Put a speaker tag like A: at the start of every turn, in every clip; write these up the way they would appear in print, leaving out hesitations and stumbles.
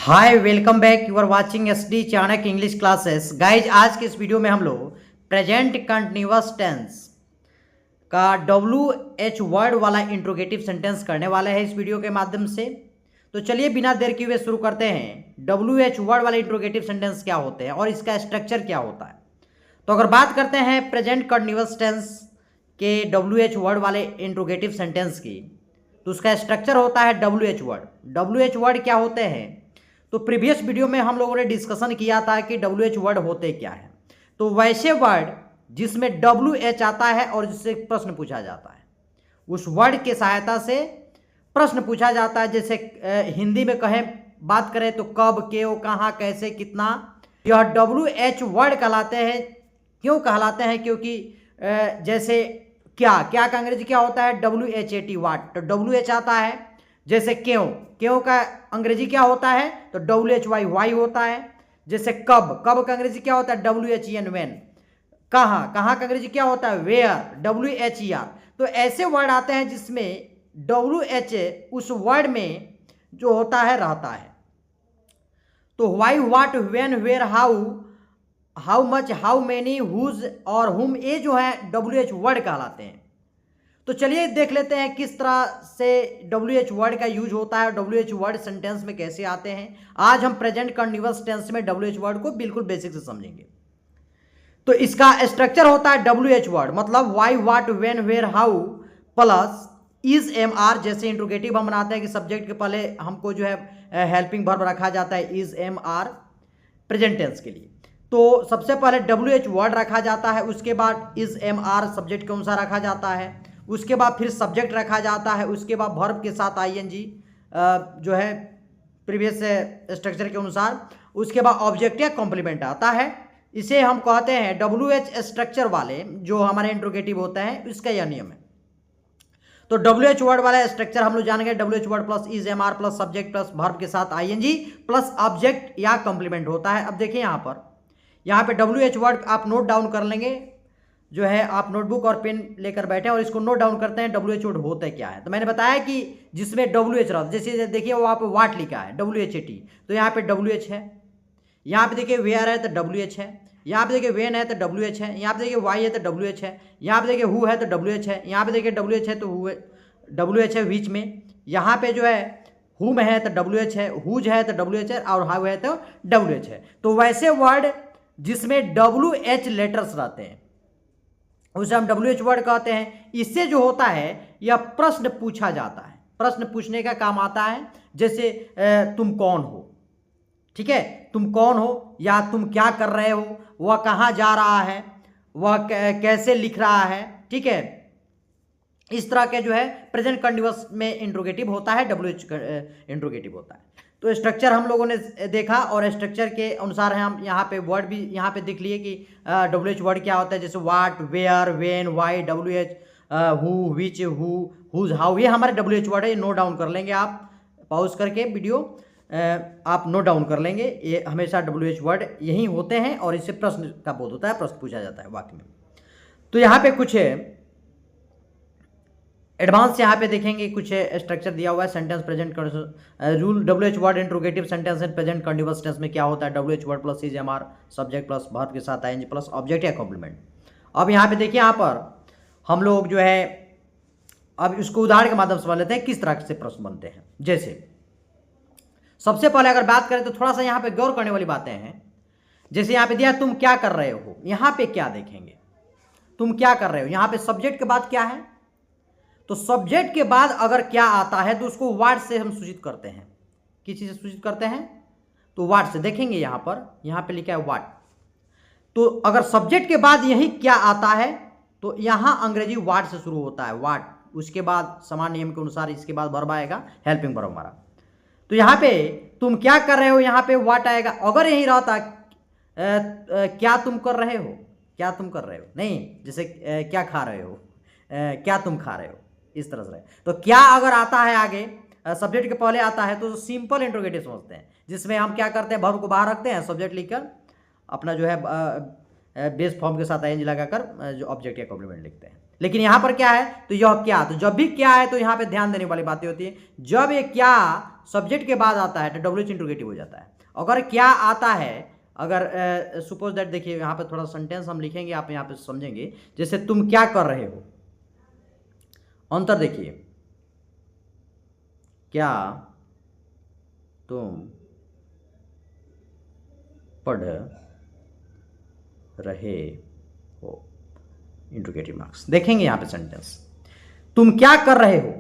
A: Hi welcome back. You are watching SD Chanakya English classes. Guys, आज के इस video में हम लोग प्रेजेंट कंटिन्यूअस टेंस का WH वर्ड वाला इंट्रोगेटिव सेंटेंस करने वाले हैं इस वीडियो के माध्यम से। तो चलिए बिना देर किए हुए शुरू करते हैं। WH वर्ड वाले इंट्रोगेटिव सेंटेंस क्या होते हैं और इसका स्ट्रक्चर क्या होता है। तो अगर बात करते हैं प्रेजेंट कंटिन्यूअस टेंस के WH वर्ड वाले इंट्रोगेटिव सेंटेंस की, तो उसका स्ट्रक्चर होता है WH वर्ड। WH वर्ड क्या होते हैं, तो प्रीवियस वीडियो में हम लोगों ने डिस्कशन किया था कि WH वर्ड होते क्या है। तो वैसे वर्ड जिसमें WH आता है और जिससे प्रश्न पूछा जाता है, उस वर्ड के सहायता से प्रश्न पूछा जाता है। जैसे हिंदी में कहें, बात करें तो कब, क्यों, कहाँ, कैसे, कितना, यह WH वर्ड कहलाते हैं। क्यों कहलाते हैं? क्योंकि जैसे क्या क्या का अंग्रेजी क्या होता है? WHAT, वाट। तो WH आता है। जैसे क्यों, क्यों का अंग्रेजी क्या होता है? तो WHY, वाई होता है। जैसे कब, कब का अंग्रेजी क्या होता है? WHEN, when. कहाँ, कहाँ का अंग्रेजी क्या होता है? Where, WHER। तो ऐसे वर्ड आते हैं जिसमें WH उस वर्ड में जो होता है रहता है। तो why, what, when, where, how much, how many, whose और हुम, ये जो है WH वर्ड कहलाते हैं। तो चलिए देख लेते हैं किस तरह से WH वर्ड का यूज होता है और WH वर्ड सेंटेंस में कैसे आते हैं। आज हम प्रेजेंट कंटिन्यूअस टेंस में WH वर्ड को बिल्कुल बेसिक से समझेंगे। तो इसका स्ट्रक्चर होता है WH वर्ड मतलब why, what, when, where, how plus is, am, are. जैसे इंट्रोगेटिव हम बनाते हैं कि सब्जेक्ट के पहले हमको जो है हेल्पिंग वर्ब रखा जाता है, is, am, are, present tense के लिए। तो सबसे पहले WH वर्ड रखा जाता है, उसके बाद इज, एम, आर सब्जेक्ट के अनुसार रखा जाता है, उसके बाद फिर सब्जेक्ट रखा जाता है, उसके बाद वर्ब के साथ ING जो है प्रीवियस स्ट्रक्चर के अनुसार, उसके बाद ऑब्जेक्ट या कॉम्प्लीमेंट आता है। इसे हम कहते हैं WH स्ट्रक्चर वाले जो हमारे इंट्रोगेटिव होते हैं, इसका यह नियम है। तो WH वर्ड वाला स्ट्रक्चर हम लोग जान गए। WH word plus is, am, are plus subject plus verb के साथ ING प्लस ऑब्जेक्ट या कॉम्प्लीमेंट होता है। अब देखिए यहाँ पे WH वर्ड आप नोट डाउन कर लेंगे। जो है आप नोटबुक और पेन लेकर बैठे और इसको नोट डाउन करते हैं WH वर्ड होता क्या है। तो मैंने बताया कि जिसमें WH रहता है, जैसे देखिए वहाँ पे वाट लिखा है WHAT, तो यहाँ पे WH है। यहाँ पे देखिए वेयर है तो WH है। यहाँ पे देखिए वेन है तो WH है। यहाँ पे देखिए वाई है तो WH है। यहाँ पे देखिए हु है तो WH है। यहाँ पे देखिए WH है तो WH है बीच में। यहाँ पे जो है हुम है तो WH है, हुज है तो WH है और हाउ है तो WH है। तो वैसे वर्ड जिसमें WH लेटर्स रहते हैं उसे हम WH वर्ड कहते हैं। इससे जो होता है यह प्रश्न पूछा जाता है, प्रश्न पूछने का काम आता है। जैसे तुम कौन हो, ठीक है, तुम कौन हो, या तुम क्या कर रहे हो, वह कहाँ जा रहा है, वह कैसे लिख रहा है, ठीक है। इस तरह के जो है प्रेजेंट कंटिन्यूअस में इंट्रोगेटिव होता है, WH इंट्रोगेटिव होता है। तो स्ट्रक्चर हम लोगों ने देखा और स्ट्रक्चर के अनुसार है हम यहाँ पे वर्ड भी यहाँ पे देख लिए कि WH वर्ड क्या होता है। जैसे what, where, when, why, WH, who, which, whose, how, ये हमारे WH वर्ड है। नोट डाउन कर लेंगे आप पॉज करके वीडियो, आप नोट डाउन कर लेंगे। ये हमेशा WH वर्ड यही होते हैं और इससे प्रश्न का बोध होता है, प्रश्न पूछा जाता है वाक्य में। तो यहाँ पे कुछ एडवांस यहाँ पे देखेंगे, कुछ स्ट्रक्चर दिया हुआ है। Sentence present rule WH word interrogative sentence and present continuous tense में क्या होता है? WH word plus is, am, are subject plus verb के साथ ING प्लस ऑब्जेक्ट या कॉम्प्लीमेंट। अब यहाँ पे देखिए, यहाँ पर हम लोग जो है अब इसको उदाहरण के माध्यम से समझ लेते हैं किस तरह से प्रश्न बनते हैं। जैसे सबसे पहले अगर बात करें तो थोड़ा सा यहाँ पे गौर करने वाली बातें हैं। जैसे यहाँ पे दिया तुम क्या कर रहे हो, यहाँ पे क्या देखेंगे? तुम क्या कर रहे हो, यहाँ पे सब्जेक्ट के बाद क्या है? तो सब्जेक्ट के बाद अगर क्या आता है तो उसको वाट से हम सूचित करते हैं। किस चीज से सूचित करते हैं? तो वाट से। देखेंगे यहाँ पे लिखा है वाट। तो अगर सब्जेक्ट के बाद यही क्या आता है तो यहाँ अंग्रेजी वाट से शुरू होता है, वाट। उसके बाद समान नियम के अनुसार इसके बाद वर्ब आएगा, हेल्पिंग वर्ब हमारा। तो यहाँ पे तुम क्या कर रहे हो, यहाँ पे वाट आएगा। अगर यही रहता क्या तुम कर रहे हो, क्या तुम कर रहे हो, नहीं, जैसे क्या खा रहे हो, क्या तुम खा रहे हो, इस तरह से। तो क्या अगर आता है आगे, सब्जेक्ट के पहले आता है, तो सिंपल इंट्रोगेटिव समझते हैं, जिसमें हम क्या करते हैं, वर्ब को बाहर रखते हैं, सब्जेक्ट लिखकर अपना जो है बेस फॉर्म के साथ आईएनजी लगाकर जो ऑब्जेक्ट या कॉम्प्लीमेंट लिखते हैं। लेकिन यहाँ पर क्या है, तो यह क्या, तो जब भी क्या है तो यहाँ पे ध्यान देने वाली बातें होती है। जब ये क्या सब्जेक्ट के बाद आता है तो WH इंट्रोगेटिव हो जाता है। अगर क्या आता है, अगर सपोज दैट, देखिए यहाँ पे थोड़ा सेंटेंस हम लिखेंगे, आप यहाँ पे समझेंगे। जैसे तुम क्या कर रहे हो, अंतर देखिए, क्या तुम पढ़ रहे हो, इंट्रोगेटिव मार्क्स। देखेंगे यहां पे सेंटेंस, तुम क्या कर रहे हो,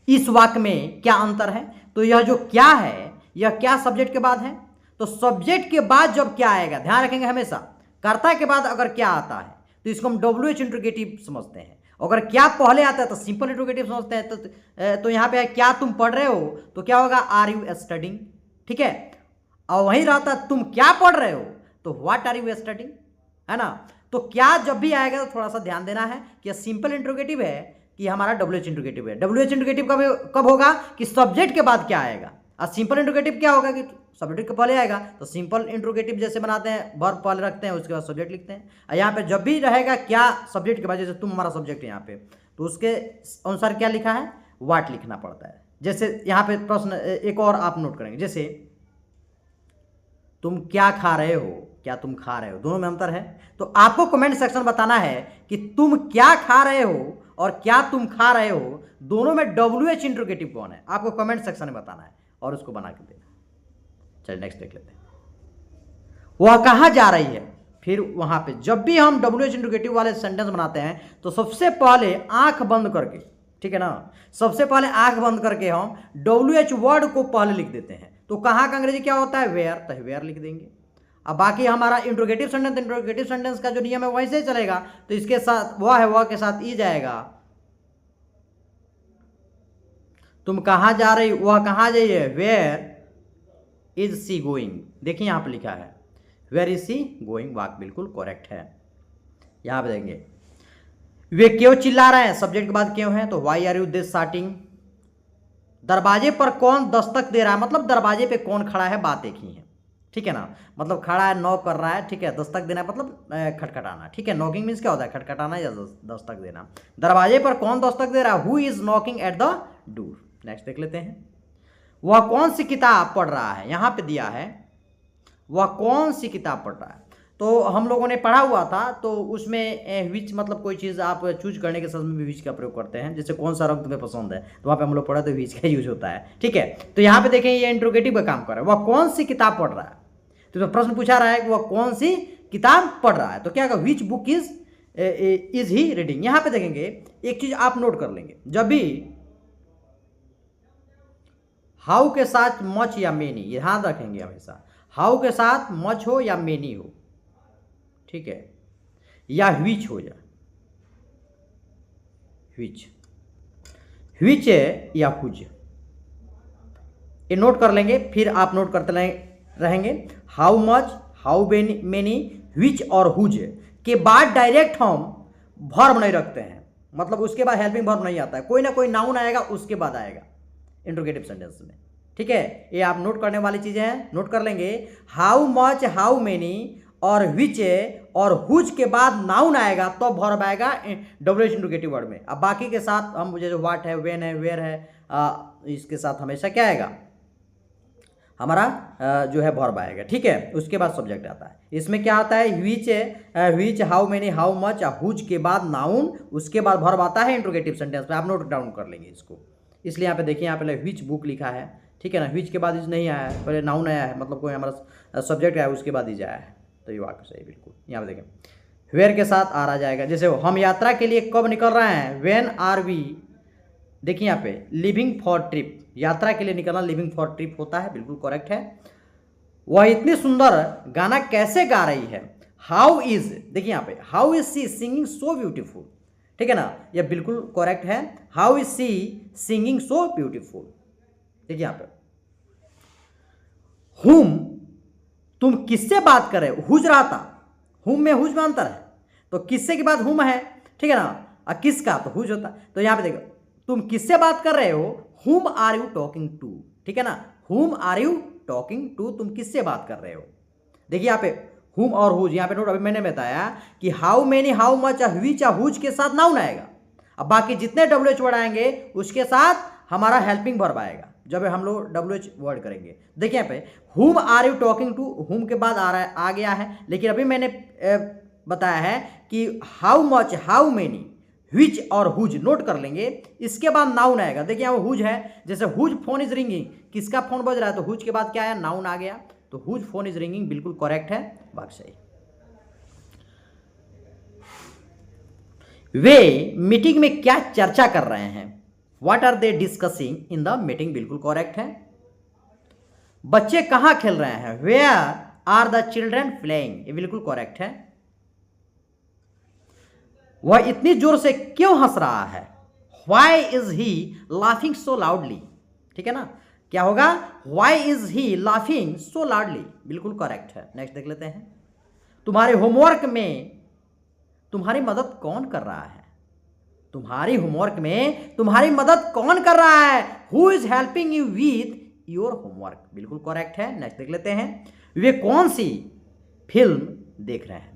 A: इस वाक्य में क्या अंतर है। तो यह जो क्या है, यह क्या सब्जेक्ट के बाद है, तो सब्जेक्ट के बाद जब क्या आएगा, ध्यान रखेंगे हमेशा, कर्ता के बाद अगर क्या आता है तो इसको हम WH इंट्रोगेटिव समझते हैं। अगर क्या पहले आता है तो सिंपल इंट्रोगेटिव समझते हैं। तो यहां पे है क्या तुम पढ़ रहे हो, तो क्या होगा, आर यू स्टडिंग, ठीक है। और वहीं रहता तुम क्या पढ़ रहे हो, तो व्हाट आर यू स्टडिंग, है ना। तो क्या जब भी आएगा तो थोड़ा सा ध्यान देना है कि यह सिंपल इंट्रोगेटिव है कि हमारा WH इंट्रोगेटिव है। WH इंट्रोगेटिव कब होगा, कि सब्जेक्ट के बाद क्या आएगा। और सिंपल इंट्रोगेटिव क्या होगा कि सब्जेक्ट के पहले आएगा। तो सिंपल इंट्रोगेटिव जैसे बनाते हैं, वर्ब पहले रखते हैं, उसके बाद सब्जेक्ट लिखते हैं। और यहाँ पे जब भी रहेगा क्या सब्जेक्ट के बाद, जैसे तुम हमारा सब्जेक्ट है यहाँ पे, तो उसके अनुसार क्या लिखा है, व्हाट लिखना पड़ता है। जैसे यहाँ पे प्रश्न एक और आप नोट करेंगे, जैसे तुम क्या खा रहे हो, क्या तुम खा रहे हो, दोनों में अंतर है। तो आपको कमेंट सेक्शन बताना है कि तुम क्या खा रहे हो और क्या तुम खा रहे हो, दोनों में WH इंट्रोगेटिव कौन है, आपको कमेंट सेक्शन में बताना है और उसको बना के देना। चलिए नेक्स्ट देख लेते हैं, वह कहाँ जा रही है। फिर वहां पे जब भी हम WH इंट्रोगेटिव वाले सेंटेंस बनाते हैं तो सबसे पहले आंख बंद करके, ठीक है ना, सबसे पहले आंख बंद करके हम WH वर्ड को पहले लिख देते हैं। तो कहाँ का अंग्रेजी क्या होता है, वेयर, तो वेयर लिख देंगे। अब बाकी हमारा इंट्रोगेटिव सेंटेंस का जो नियम है वैसे ही चलेगा। तो इसके साथ वह है, वह के साथ ई जाएगा। तुम कहाँ जा रही, वह कहाँ जाइए, वेयर इज सी गोइंग। देखिए यहाँ पर लिखा है वेयर इज सी गोइंग, वाक्य बिल्कुल करेक्ट है। यहाँ पे देखेंगे वे क्यों चिल्ला रहे हैं, सब्जेक्ट के बाद क्यों है, तो why are you they shouting. दरवाजे पर कौन दस्तक दे रहा है, मतलब दरवाजे पे कौन खड़ा है, बात एक ही है, ठीक है ना। मतलब खड़ा है, नॉक कर रहा है, ठीक है। दस्तक देना मतलब खटखटाना, ठीक है। नॉकिंग मीन्स क्या होता है, खटखटाना या दस्तक देना। दरवाजे पर कौन दस्तक दे रहा है, who is knocking at the door. Next देख लेते हैं, वह कौन सी किताब पढ़ रहा है, यहां पे दिया है वह कौन सी किताब पढ़ रहा है। तो हम लोगों ने पढ़ा हुआ था, तो उसमें विच मतलब कोई चीज़ आप चूज करने के समय भी विच का प्रयोग करते हैं। जैसे कौन सा रंग तुम्हें पसंद है, तो वहाँ पे हम लोग पढ़ा तो विच का यूज होता है, ठीक है। तो यहाँ पे देखें ये इंट्रोगेटिव का काम कर रहा है, वह कौन सी किताब पढ़ रहा है। तो प्रश्न पूछा रहा है कि वह कौन सी किताब पढ़ रहा है, तो क्या which book is he reading. यहाँ पे देखेंगे एक चीज आप नोट कर लेंगे, जब भी हाउ के साथ मच या मेनी, ध्यान रखेंगे हमेशा, हाउ के साथ मच हो या मेनी हो, ठीक है, या व्हिच हो जाए, व्हिच या हुज, ये नोट कर लेंगे। फिर आप नोट करते रहेंगे, how much, how many, which और हुज के बाद डायरेक्ट हम वर्ब नहीं रखते हैं, मतलब उसके बाद हेल्पिंग वर्ब नहीं आता है, कोई ना कोई नाउन आएगा उसके बाद आएगा इंट्रोगेटिव सेंटेंस में, ठीक है। ये आप नोट करने वाली चीजें हैं, नोट कर लेंगे। हाउ मच, हाउ मेनी और व्हिच और हुज के बाद नाउन आएगा तो वर्ब आएगा WH इंट्रोगेटिव वर्ड में। अब बाकी के साथ हम जो व्हाट है, व्हेन है, वेयर है, इसके साथ हमेशा क्या आएगा, हमारा जो है वर्ब आएगा, ठीक है। उसके बाद सब्जेक्ट आता है। इसमें क्या आता है, which, how many, how much, whose के बाद नाउन, उसके बाद वर्ब आता है इंट्रोगेटिव सेंटेंस में। आप नोट डाउन कर लेंगे इसको। इसलिए यहाँ पे देखिए, यहाँ पहले व्हिच बुक लिखा है, ठीक है ना। व्हिच के बाद इज नहीं आया है, पहले नाउन आया है, मतलब कोई हमारा सब्जेक्ट आया है, उसके बाद इज आया है, तो ये वाक्य सही बिल्कुल। यहाँ पे देखें वेयर के साथ आर आ जाएगा। जैसे हम यात्रा के लिए कब निकल रहे हैं, व्हेन आर वी। देखिए यहाँ पे लिविंग फॉर ट्रिप, यात्रा के लिए निकलना लिविंग फॉर ट्रिप होता है, बिल्कुल करेक्ट है। वह इतनी सुंदर गाना कैसे गा रही है, हाउ इज, देखिए यहाँ पे how is she singing so beautiful, ठीक है ना, यह बिल्कुल करेक्ट है। How is she singing so beautiful. देखिए यहाँ पे हुम, तुम किससे बात कर रहे हो, हुज रहा था, हुम में हुज में अंतर है, तो किससे के बाद हुम है, ठीक है ना, और किसका तो हुज होता। तो यहाँ पे देखो, तुम किससे बात कर रहे हो, हुम आर यू टॉकिंग टू, ठीक है ना, हुम आर यू टॉकिंग टू, तुम किससे बात कर रहे हो। देखिए यहाँ पे हुम और हुज, यहाँ पे नोट, अभी मैंने बताया कि how many, how much, which, whose के साथ नाउन आएगा। अब बाकी जितने WH वर्ड आएंगे उसके साथ हमारा हेल्पिंग वर्ब आएगा जब हम लोग WH वर्ड करेंगे। देखिए यहाँ पे हुम आर यू टॉकिंग टू, हुम के बाद आ गया है, लेकिन अभी मैंने बताया है कि how much, how many, which और हुज नोट कर लेंगे, इसके बाद नाउन आएगा। देखिए यहाँ हुज है, जैसे हुज फोन इज रिंगिंग, किसका फोन बज रहा है, तो हुज के बाद क्या है, नाउन आ गया, तो हुज फोन इज रिंगिंग बिल्कुल करेक्ट है, बात सही। वे मीटिंग में क्या चर्चा कर रहे हैं, what are they discussing in the meeting, बिल्कुल करेक्ट है। बच्चे कहां खेल रहे हैं, where are the children playing, ये बिल्कुल करेक्ट है। वह इतनी जोर से क्यों हंस रहा है, why is he laughing so loudly, ठीक है ना, क्या होगा, why is he laughing so loudly, बिल्कुल करेक्ट है। नेक्स्ट देख लेते हैं, तुम्हारे होमवर्क में तुम्हारी मदद कौन कर रहा है, तुम्हारी होमवर्क में तुम्हारी मदद कौन कर रहा है, who is helping you with your homework, बिल्कुल करेक्ट है। नेक्स्ट देख लेते हैं, वे कौन सी फिल्म देख रहे हैं,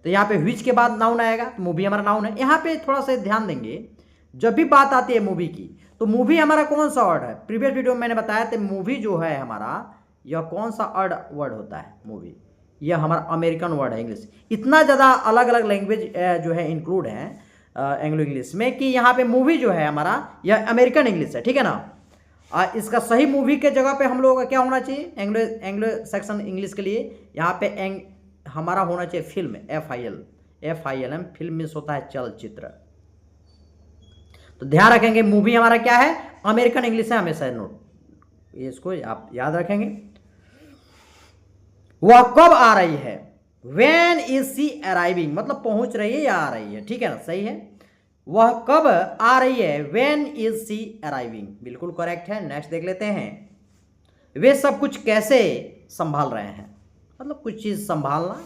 A: तो यहाँ पे विच के बाद नाउन आएगा, तो मूवी हमारा नाउन है। यहाँ पे थोड़ा सा ध्यान देंगे, जब भी बात आती है मूवी की, तो मूवी हमारा कौन सा वर्ड है, प्रीवियस वीडियो में मैंने बताया था, मूवी जो है हमारा यह कौन सा वर्ड होता है, मूवी, यह हमारा अमेरिकन वर्ड है, इंग्लिश। इतना ज़्यादा अलग अलग लैंग्वेज जो है इंक्लूड है एंग्लो इंग्लिश में, कि यहाँ पे मूवी जो है हमारा यह अमेरिकन इंग्लिश है, ठीक है ना। इसका सही मूवी के जगह पे हम लोगों का क्या होना चाहिए, एंग्लो सेक्शन इंग्लिश के लिए यहाँ पे हमारा होना चाहिए फिल्म, FILM, फिल्म मीन्स होता है चलचित्र। तो ध्यान रखेंगे मूवी हमारा क्या है, अमेरिकन इंग्लिश है, हमेशा नोट, इसको आप याद रखेंगे। वह कब आ रही है, When is she arriving, मतलब पहुंच रही है या आ रही है, ठीक है ना, सही है। वह कब आ रही है, When is she arriving, बिल्कुल करेक्ट है। नेक्स्ट देख लेते हैं, वे सब कुछ कैसे संभाल रहे हैं, मतलब कुछ चीज़ संभालना,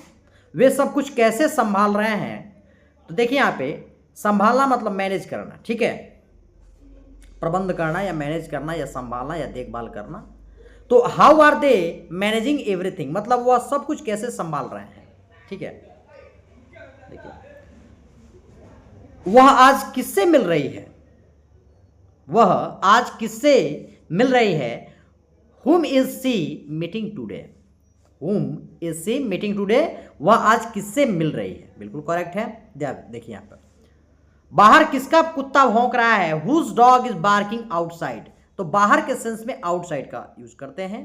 A: वे सब कुछ कैसे संभाल रहे हैं, तो देखिए यहाँ पे संभालना मतलब मैनेज करना, ठीक है, प्रबंध करना या मैनेज करना या संभालना या देखभाल करना। तो how are they managing everything, मतलब वह सब कुछ कैसे संभाल रहे हैं, ठीक है। देखिए वह आज किससे मिल रही है, वह आज किससे मिल रही है, whom is she meeting today, whom is she meeting today, वह आज किससे मिल रही है, बिल्कुल करेक्ट है। देखिए यहाँ पर बाहर किसका कुत्ता भौंक रहा है, whose dog is barking outside, तो बाहर के सेंस में आउटसाइड का यूज करते हैं,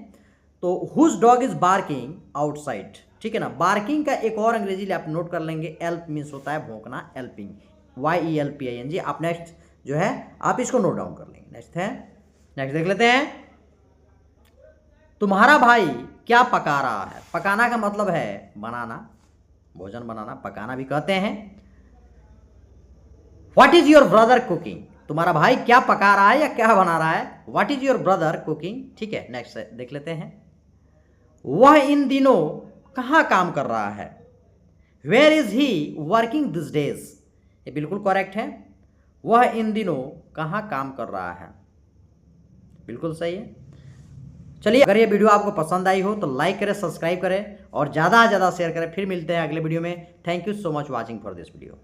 A: तो whose dog is barking outside, ठीक है ना। बार्किंग का एक और अंग्रेजी आप नोट कर लेंगे, एल्प मीन्स होता है भौंकना, एल्पिंग, YELPING। आप नेक्स्ट जो है आप इसको नोट डाउन कर लेंगे। नेक्स्ट देख लेते हैं, तुम्हारा भाई क्या पका रहा है, पकाना का मतलब है बनाना, भोजन बनाना, पकाना भी कहते हैं। What is your brother cooking, तुम्हारा भाई क्या पका रहा है या क्या बना रहा है, what is your brother cooking, ठीक है। नेक्स्ट देख लेते हैं, वह इन दिनों कहाँ काम कर रहा है, where is he working this days, ये बिल्कुल करेक्ट है। वह इन दिनों कहाँ काम कर रहा है, बिल्कुल सही है। चलिए, अगर ये वीडियो आपको पसंद आई हो तो लाइक करें, सब्सक्राइब करें और ज़्यादा से ज़्यादा शेयर करें। फिर मिलते हैं अगले वीडियो में। Thank you so much watching for this video.